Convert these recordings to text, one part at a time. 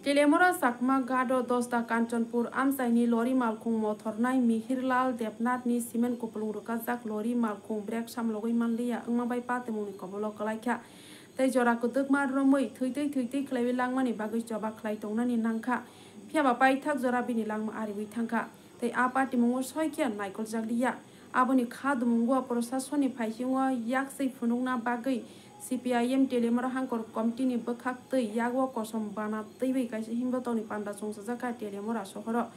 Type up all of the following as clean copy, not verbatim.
Telemora Sakma Gado Dosta Kanchanpur Amsaini Lori Malkung Motornai Mihirlal Depnat ni Simen Kupulung Rukazak Lori Malkung Brek Samlogoi Manlia Ngmabai Patemuni Kobolo Kalaika Tei Jora Kutuk Madromoi Thuiti Klewi Langmani Bagus Joba Klai Tongnani Nangka Piaba Pai Tak Jora Bini Langma Ariwi Tangka Tei Apa Timungo Soikian Michael Jagdia Aboni Khadumungwa Prosasoni Paihingwa Yaksei Funungna Bagai CPIM Telemora Hankor Comtini Bakak Tei Yagwa Kosom Bana Tei Kaisi Himbotoni Panda Sungsaka Telemora Sohoro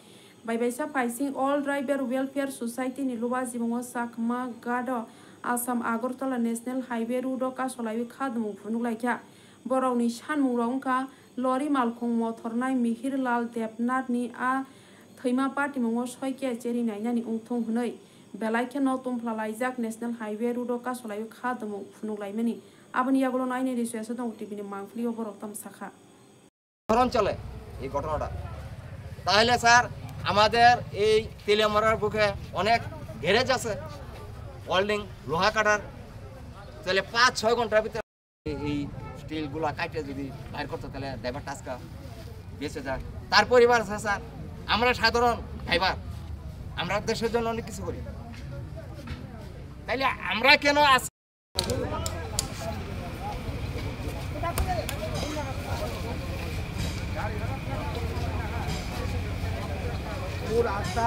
By Baisa Paising All Driver Welfare Society ni Luba Zimongo Sakma Gado Assam Agartala National Highway Rudo Kasolai Khadmu Funulaika Boroni Shan Murongka Lori Malkong Motornai Mihir Lal Depnat ni A Thima Party Mongo Soike Cheri Nainani Ungtung Hunoi Belaika Notum Plalaizak National Highway Rudo Kasolai Khadmu Funulaimani আপনি এগুলো নাই নিয়ে দিয়েছে তো টিভিনি মাংফলি ওপর একদম শাখা ধরন চলে এই ঘটনাটা তাহলে স্যার আমাদের এই তেলেমরার বুকে অনেক গ্যারেজ আছে ওয়েল্ডিং লোহা কাটার তাহলে 5-6 ঘন্টার ভিতরে এই স্টিলগুলো কাটে যদি বাইর করতে তাহলে ড্রাইভার টাস্কা বেঁচে যায় তার পরিবার আছে স্যার আমরা সাধারণ ড্রাইভার আমরা দেশের জন্য অনেক কিছু করি তাইলে আমরা কেন রাস্তা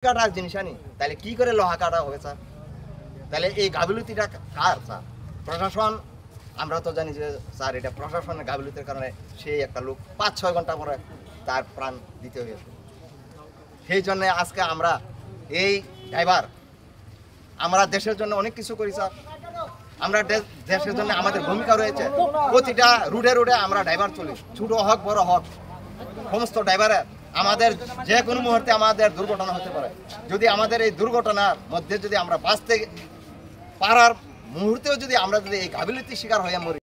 কাটার জিনিস আনি তাহলে কি করে লোহা কাটা হবে স্যার তাহলে এই গাফিলতিটা কার স্যার প্রশাসন আমরা তো জানি যে স্যার এটা প্রশাসনের গাফিলতির কারণে সেই একটা লোক 5-6 ঘন্টা পরে তার প্রাণ দিতে হয়েছে সেই জন্য আজকে আমরা এই ড্রাইভার আমরা দেশের জন্য অনেক কিছু করি স্যার আমরা দেশের জন্য আমাদের ভূমিকা রয়েছে প্রতিটা রুটে আমরা ড্রাইভার চলি ছোট হোক বড় হোক সমস্ত ড্রাইভারের আমাদের যে কোনো মুহূর্তে আমাদের দুর্ঘটনা হতে পারে যদি আমাদের এই দুর্ঘটনার মধ্যে যদি আমরা বাঁচতে পারার মুহূর্তেও যদি আমরা যদি এই গাফিলতির শিকার হয়ে মরি